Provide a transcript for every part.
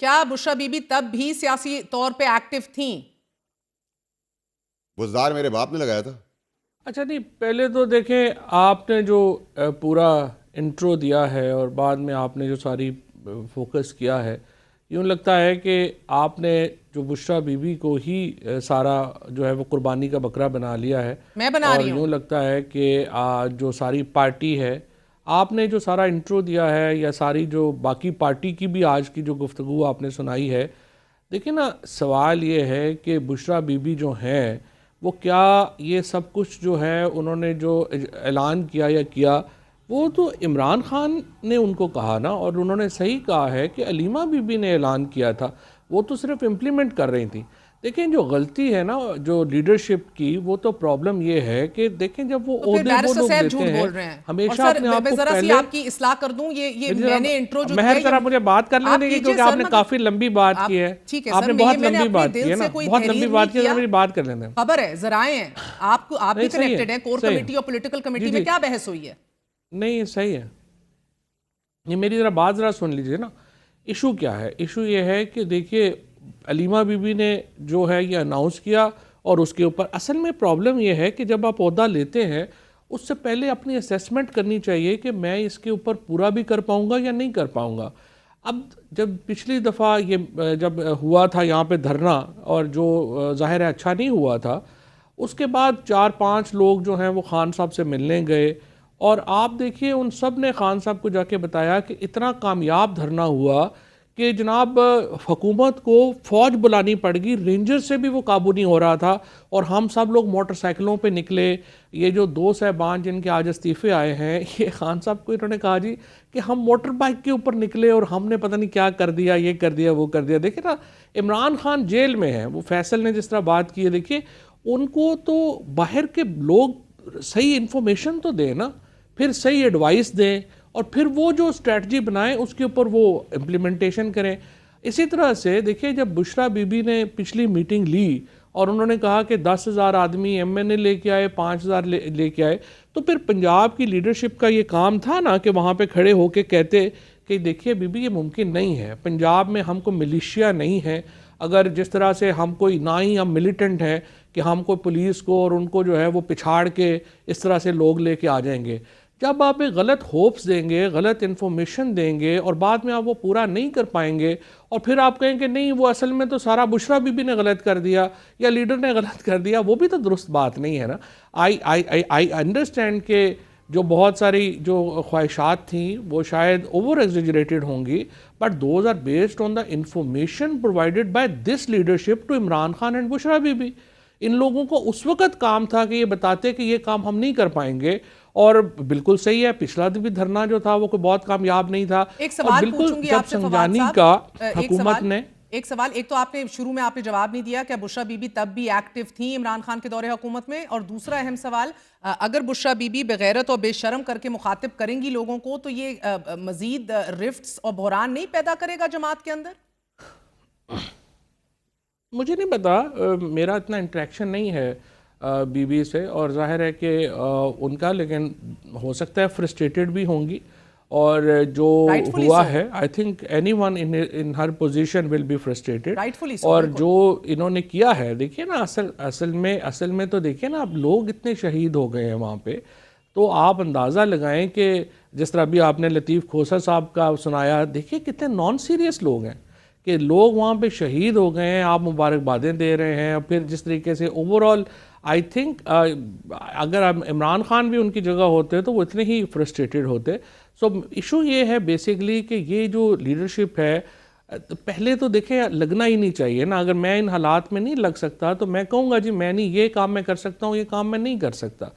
क्या बुशरा बीबी तब भी सियासी तौर पे एक्टिव थीं? वो जार मेरे बाप ने लगाया था। अच्छा नहीं, पहले तो देखें, आपने जो पूरा इंट्रो दिया है और बाद में आपने जो सारी फोकस किया है, यूँ लगता है कि आपने जो बुशरा बीबी को ही सारा जो है वो कुर्बानी का बकरा बना लिया है। मैं बना और रही हूँ। यूँ लगता है कि जो सारी पार्टी है, आपने जो सारा इंट्रो दिया है या सारी जो बाकी पार्टी की भी आज की जो गुफ्तगू आपने सुनाई है, देखिए ना, सवाल ये है कि बुशरा बीबी जो हैं वो क्या ये सब कुछ जो है उन्होंने जो ऐलान किया या किया, वो तो इमरान खान ने उनको कहा ना, और उन्होंने सही कहा है कि अलीमा बीबी ने ऐलान किया था, वो तो सिर्फ इम्प्लीमेंट कर रही थी। देखें, जो गलती है ना जो लीडरशिप की, वो तो प्रॉब्लम ये है कि देखें जब वो तो ओहदे वो लोग देते हैं, हमेशा अपने आप को जरा सी पहले। आपकी इस्लाह कर दूं, ये मैंने इंट्रो जो महर दिया, सर, आप मुझे बात कर लेने देंगे क्योंकि आपने काफी लंबी बात की है। ठीक है आपने सर, बहुत मैंने लंबी अपने बात दिल की है से ना, कोई बहुत तहरीर लंबी बात नहीं की है, किया। मेरी बात कर लेने दें। खबर है, जराए हैं, आप भी नहीं, सही कनेक्टेड है, हैं, कोर सही है। कमेटी और पॉलिटिकल कमेटी जी, में जी। क्या बहस हुई है? नहीं, सही है। ये मेरी ज़रा बात ज़रा सुन लीजिए ना। इशू क्या है? इशू ये है कि देखिए, अलीमा बीबी ने जो है ये अनाउंस किया, और उसके ऊपर असल में प्रॉब्लम ये है कि जब आप ओहदा लेते हैं, उससे पहले अपनी असेसमेंट करनी चाहिए कि मैं इसके ऊपर पूरा भी कर पाऊँगा या नहीं कर पाऊँगा। अब जब पिछली दफ़ा ये जब हुआ था यहाँ पे धरना, और जो ज़ाहिर है अच्छा नहीं हुआ था, उसके बाद 4-5 लोग जो हैं वो खान साहब से मिलने गए, और आप देखिए उन सब ने खान साहब को जाके बताया कि इतना कामयाब धरना हुआ कि जनाब हुकूमत को फ़ौज बुलानी पड़ गई, रेंजर से भी वो काबू नहीं हो रहा था, और हम सब लोग मोटरसाइकिलों पे निकले। ये जो 2 साहबान जिनके आज इस्तीफ़े आए हैं, ये खान साहब को इन्होंने कहा जी कि हम मोटर बाइक के ऊपर निकले और हमने पता नहीं क्या कर दिया, ये कर दिया, वो कर दिया। देखिए ना, इमरान खान जेल में है, वो फैसल ने जिस तरह बात की है, देखिए उनको तो बाहर के लोग सही इन्फॉर्मेशन तो दें ना, फिर सही एडवाइस दें, और फिर वो जो स्ट्रेटजी बनाएं उसके ऊपर वो इम्प्लीमेंटेशन करें। इसी तरह से देखिए, जब बुशरा बीबी ने पिछली मीटिंग ली और उन्होंने कहा कि 10,000 आदमी MNA लेके आए, 5,000 लेके आए, तो फिर पंजाब की लीडरशिप का ये काम था ना कि वहाँ पे खड़े होके कहते कि देखिए बीबी, ये मुमकिन नहीं है, पंजाब में हमको मिलिशिया नहीं है, अगर जिस तरह से हम कोई, ना ही हम मिलिटेंट हैं कि हम कोई पुलिस को और उनको जो है वो पिछाड़ के इस तरह से लोग लेके आ जाएंगे। जब आप एक गलत होप्स देंगे, गलत इन्फॉर्मेशन देंगे, और बाद में आप वो पूरा नहीं कर पाएंगे, और फिर आप कहेंगे नहीं वो असल में तो सारा बुशरा बीबी ने गलत कर दिया या लीडर ने गलत कर दिया, वो भी तो दुरुस्त बात नहीं है ना। आई अंडरस्टैंड के जो बहुत सारी जो ख्वाहिशात थी वो शायद ओवर एग्जेजरेटेड होंगी, but those are based on the information provided by this leadership to Imran Khan and Bushra Bibi. इन लोगों को उस वक्त काम था कि ये बताते कि ये काम हम नहीं कर पाएंगे, और बिल्कुल सही है, पिछला भी धरना जो था वो कोई बहुत कामयाब नहीं था। एक सवाल पूछूंगी आपसे फवाद साहब, हुकूमत ने एक तो आपने शुरू में आपने जवाब नहीं दिया, क्या बुशरा बीबी तब भी एक्टिव थी इमरान खान के दौरे हुकूमत में? और दूसरा अहम सवाल, अगर बुशरा बीबी बेगैरत और बेशर्म करके मुखातिब करेंगी लोगों को, तो ये मजीद रिफ्ट्स और बहरान नहीं पैदा करेगा जमात के अंदर? मुझे नहीं पता, मेरा इतना इंटरेक्शन नहीं है बीबी से, और जाहिर है कि उनका, लेकिन हो सकता है फ्रस्ट्रेटेड भी होंगी, और जो हुआ है, I think anyone in her position will be frustrated. और जो इन्होंने किया है, देखिए ना, असल में तो देखिए ना, अब लोग इतने शहीद हो गए हैं वहाँ पे, तो आप अंदाज़ा लगाएं कि जिस तरह अभी आपने लतीफ़ खोसर साहब का सुनाया, देखिए कितने नॉन सीरियस लोग हैं कि लोग वहाँ पे शहीद हो गए हैं, आप मुबारकबादें दे रहे हैं, और फिर जिस तरीके से ओवरऑल आई थिंक अगर इमरान खान भी उनकी जगह होते तो वो इतने ही फ्रस्ट्रेटेड होते। सो इशू ये है बेसिकली कि ये जो लीडरशिप है, पहले तो देखें लगना ही नहीं चाहिए ना। अगर मैं इन हालात में नहीं लग सकता तो मैं कहूँगा जी मैं नहीं, ये काम मैं कर सकता हूँ, ये काम मैं नहीं कर सकता।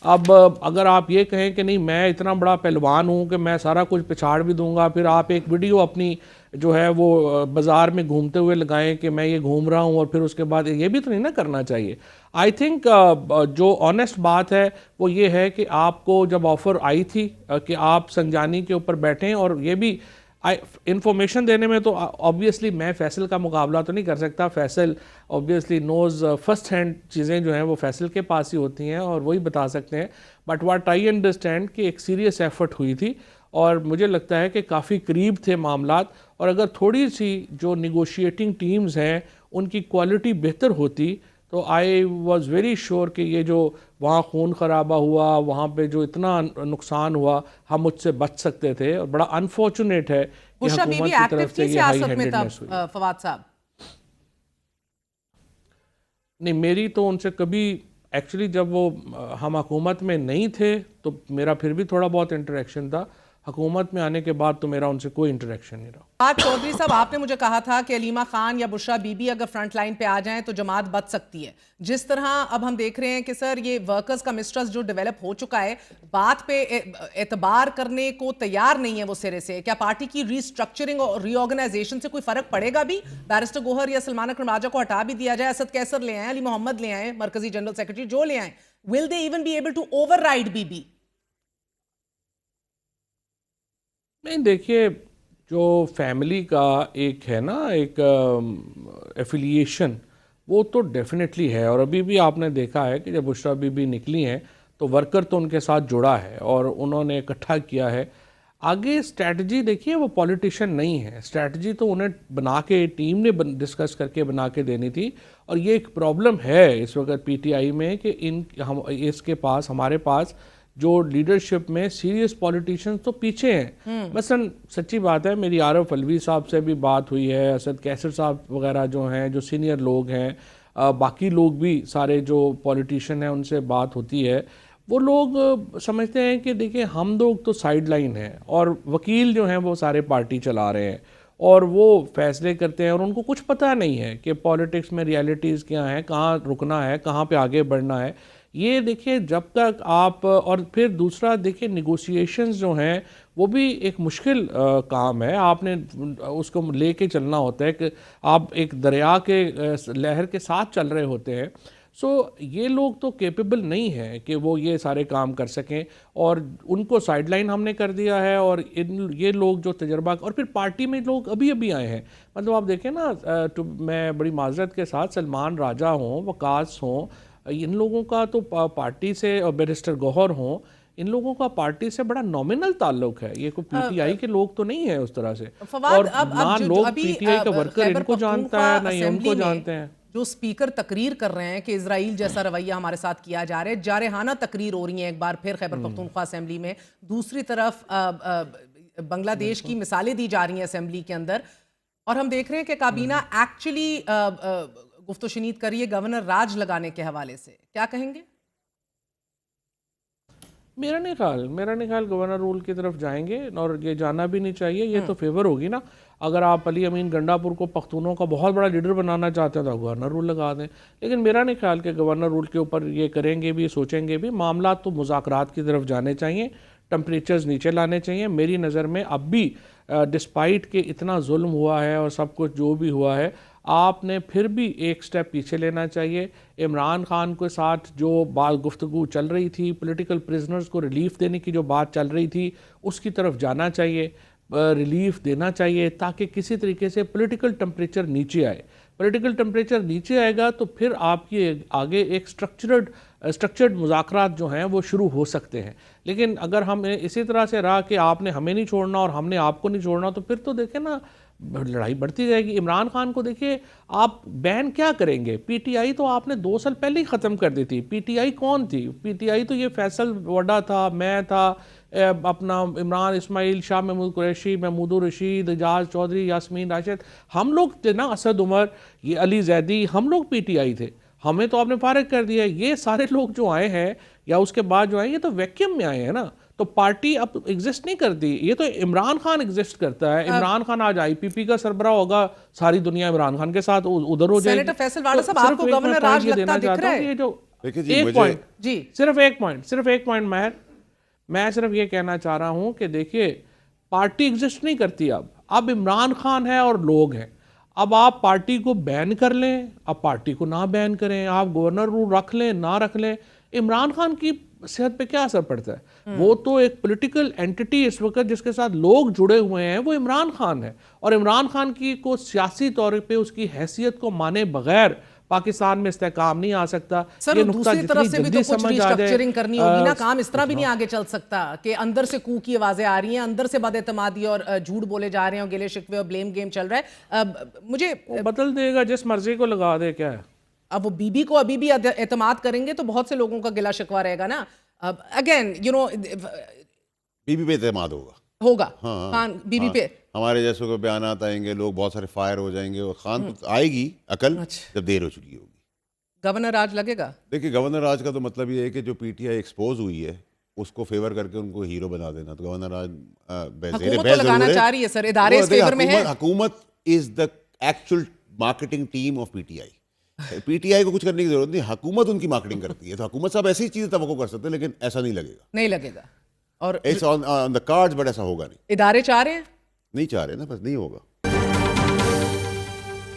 अब अगर आप ये कहें कि नहीं मैं इतना बड़ा पहलवान हूँ कि मैं सारा कुछ पिछाड़ भी दूंगा, फिर आप एक वीडियो अपनी जो है वो बाज़ार में घूमते हुए लगाएं कि मैं ये घूम रहा हूँ, और फिर उसके बाद ये भी तो नहीं ना करना चाहिए। आई थिंक जो ऑनेस्ट बात है वो ये है कि आपको जब ऑफ़र आई थी कि आप संजानी के ऊपर बैठें, और ये भी इंफॉर्मेशन देने में तो ऑब्वियसली मैं फैसल का मुकाबला तो नहीं कर सकता। Faisal obviously knows first hand चीज़ें जो हैं वो फैसल के पास ही होती हैं और वही बता सकते हैं। बट व्हाट आई अंडरस्टैंड कि एक सीरियस एफर्ट हुई थी, और मुझे लगता है कि काफ़ी करीब थे मामलात, और अगर थोड़ी सी जो निगोशिएटिंग टीम्स हैं उनकी क्वालिटी बेहतर होती तो आई वॉज़ वेरी श्योर कि ये जो वहाँ खून खराबा हुआ, वहाँ पे जो इतना नुकसान हुआ, हम उससे बच सकते थे। और बड़ा अनफॉर्चुनेट है कि बुशरा बीबी हुकूमत की एक्टिव तरफ से थी ये हाई सियासत में तब हैंडेडनेस हुई। फवाद साहब? नहीं, मेरी तो उनसे कभी एक्चुअली जब वो हम हुकूमत में नहीं थे तो मेरा फिर भी थोड़ा बहुत इंटरेक्शन था। हुकूमत में आने के बाद तो मेरा उनसे कोई इंटरेक्शन नहीं रहा। आज चौधरी साहब, आपने मुझे कहा था कि अलीमा खान या बुशरा बीबी अगर फ्रंट लाइन पे आ जाएं तो जमात बच सकती है। जिस तरह अब हम देख रहे हैं कि सर ये वर्कर्स का मिस्ट्रस्ट जो डेवलप हो चुका है, बात पे एतबार करने को तैयार नहीं है वो सिरे से। क्या पार्टी की रीस्ट्रक्चरिंग और रीऑर्गेनाइजेशन से कोई फर्क पड़ेगा भी? बैरिस्टर गोहर या सलमान अकरम राजा को हटा भी दिया जाए, असद कैसर ले आए, अली मोहम्मद ले आए, मरकजी जनरल सेक्रेटरी जो ले आए, will they even be able to override Bibi? नहीं, देखिए, जो फैमिली का एक है ना, एक एफिलिएशन, वो तो डेफिनेटली है। और अभी भी आपने देखा है कि जब बुशरा बीबी निकली हैं तो वर्कर तो उनके साथ जुड़ा है और उन्होंने इकट्ठा किया है। आगे स्ट्रैटेजी देखिए, वो पॉलिटिशियन नहीं है, स्ट्रैटेजी तो उन्हें बना के टीम ने डिस्कस करके बना के देनी थी। और ये एक प्रॉब्लम है इस वक्त पीटीआई में कि इसके पास, हमारे पास जो लीडरशिप में सीरियस पॉलिटिशियंस तो पीछे हैं। मसलन सच्ची बात है, मेरी आरफ अलवी साहब से भी बात हुई है, असद कैसर साहब वगैरह जो हैं, जो सीनियर लोग हैं, बाकी लोग भी सारे जो पॉलिटिशियन हैं उनसे बात होती है। वो लोग समझते हैं कि देखिए, हम लोग तो साइड लाइन हैं और वकील जो हैं वो सारे पार्टी चला रहे हैं और वो फैसले करते हैं और उनको कुछ पता नहीं है कि पॉलिटिक्स में रियलिटीज़ क्या हैं, कहाँ रुकना है, कहाँ पे आगे बढ़ना है। ये देखिए, जब तक आप, और फिर दूसरा देखिए, निगोशिएशंस जो हैं वो भी एक मुश्किल काम है। आपने उसको लेके चलना होता है कि आप एक दरिया के लहर के साथ चल रहे होते हैं। सो ये लोग तो कैपेबल नहीं है कि वो ये सारे काम कर सकें और उनको साइडलाइन हमने कर दिया है। और ये लोग जो तजर्बा, और फिर पार्टी में लोग अभी अभी आए हैं, मतलब आप देखें ना, मैं बड़ी माजरत के साथ सलमान राजा हों, वकास हों, इन लोगों का तो पार्टी से, और बैरिस्टर गौहर हों, इन लोगों का पार्टी से बड़ा नॉमिनल ताल्लुक है। ये कोई पीटीआई के लोग तो नहीं है उस तरह से। और ना लोग पीटीआई का वर्कर इनको जानता है, ना ये उनको जानते हैं। जो स्पीकर तकरीर कर रहे हैं कि इजराइल जैसा रवैया हमारे साथ किया जा रहा है, जारहाना तकरीर हो रही है एक बार फिर खैबर पख्तूनख्वा असेंबली में। दूसरी तरफ बांग्लादेश की मिसालें दी जा रही हैं असेंबली के अंदर, और हम देख रहे हैं कि काबीना एक्चुअली गुफ्तशनीद करिए गवर्नर राज लगाने के हवाले से। क्या कहेंगे? मेरा नहीं ख्याल गवर्नर रूल की तरफ जाएंगे, और ये जाना भी नहीं चाहिए। ये तो फेवर होगी ना, अगर आप अली अमीन गंडापुर को पख्तूनों का बहुत बड़ा लीडर बनाना चाहते हैं तो गवर्नर रूल लगा दें। लेकिन मेरा नहीं ख्याल कि गवर्नर रूल के ऊपर ये करेंगे भी, सोचेंगे भी। मामला तो मुज़ाकरात की तरफ जाने चाहिए, टेम्परेचर्स नीचे लाने चाहिए। मेरी नज़र में अब भी डिस्पाइट के इतना जुल्म हुआ है और सब कुछ जो भी हुआ है, आपने फिर भी एक स्टेप पीछे लेना चाहिए। इमरान खान के साथ जो बात गुफ्तगू चल रही थी, पॉलिटिकल प्रिजनर्स को रिलीफ देने की जो बात चल रही थी, उसकी तरफ जाना चाहिए, रिलीफ देना चाहिए, ताकि किसी तरीके से पॉलिटिकल टेम्परेचर नीचे आए। पॉलिटिकल टेम्परेचर नीचे आएगा तो फिर आपकी आगे एक स्ट्रक्चर्ड मुज़ाकरात जो हैं वो शुरू हो सकते हैं। लेकिन अगर हम इसी तरह से रहा कि आपने हमें नहीं छोड़ना और हमने आपको नहीं छोड़ना, तो फिर तो देखें ना, लड़ाई बढ़ती जाएगी। इमरान खान को देखिए, आप बैन क्या करेंगे? पीटीआई तो आपने 2 साल पहले ही ख़त्म कर दी थी। पीटीआई कौन थी? पीटीआई तो ये फैसल वड्डा था, मैं था, अपना इमरान इस्माइल, शाह महमूद कुरैशी, महमूद रशीद, एजाज चौधरी, यास्मीन राशिद, हम लोग थे ना, असद उमर, ये अली जैदी, हम लोग पीटीआई थे। हमें तो आपने फारिग कर दिया। ये सारे लोग जो आए हैं या उसके बाद जो आए, ये तो वैक्यूम में आए हैं ना, तो पार्टी अब एग्जिस्ट नहीं करती। ये तो इमरान खान एग्जिस्ट करता है। इमरान खान आज आईपीपी का सरबराह होगा, सारी दुनिया इमरान खान के साथ उधर हो जाएगी। सेनेटर फैसल वाला साहब, आपको गवर्नर राज लगता दिख रहा है? ये जो एक पॉइंट जी, सिर्फ एक पॉइंट मैं सिर्फ ये कहना चाह रहा हूं कि देखिए, पार्टी एग्जिस्ट नहीं करती। अब इमरान खान है और लोग हैं। अब आप पार्टी को बैन कर लें, अब पार्टी को ना बैन करें, आप गवर्नर रूल रख लें ना रख लें, इमरान खान की सेहत पे क्या असर पड़ता है? वो तो एक पॉलिटिकल एंटिटी इस वक्त जिसके साथ लोग जुड़े हुए हैं वो इमरान खान है। और इमरान खान की को सियासी तौर पे उसकी हैसियत को माने बगैर पाकिस्तान में इस्तेहकाम नहीं आ सकता। सर ये नुक्ता दूसरी तरफ से भी तो कुछ समझ आ जाए, रिस्ट्रक्चरिंग करनी होगी ना, काम इस तरह भी नहीं आगे चल सकता कि अंदर से कू की आवाजें आ रही हैं, अंदर से बदएतमादी और झूठ बोले जा रहे हैं और गिले शिकवे और ब्लेम गेम चल रहा है। मुझे वो बदल देगा, जिस मर्जी को लगा दे, क्या है। अब वो बीबी को अभी भी एतमाद करेंगे तो बहुत से लोगों का गिला शिकवा रहेगा ना। अगेन यू नो बीबी पे एतमाद होगा। होगा। हाँ, खान बीबी हाँ, पे हमारे जैसों के बयानात आएंगे, लोग बहुत सारे फायर हो जाएंगे, और खान तो आएगी अकल अच्छा। जब देर हो चुकी होगी। गवर्नर राज लगेगा। देखिए, गवर्नर राज का तो मतलब ये है कि जो पीटीआई एक्सपोज हुई है उसको फेवर करके उनको हीरो बना देना। तो गवर्नर राज हुकूमत तो लगाना चाह रही है सर, इदारे इस फेवर में है। हुकूमत is the actual marketing team of PTI. PTI को कुछ करने की जरूरत नहीं, हुकूमत उनकी मार्केटिंग करती है। तो हुकूमत साहब ऐसी चीजें तवक्को कर सकते हैं, लेकिन ऐसा नहीं लगेगा, नहीं लगेगा। और it's on the cards, but ऐसा होगा नहीं। इदारे चाह रहे हैं, नहीं चाह रहे ना, बस नहीं होगा।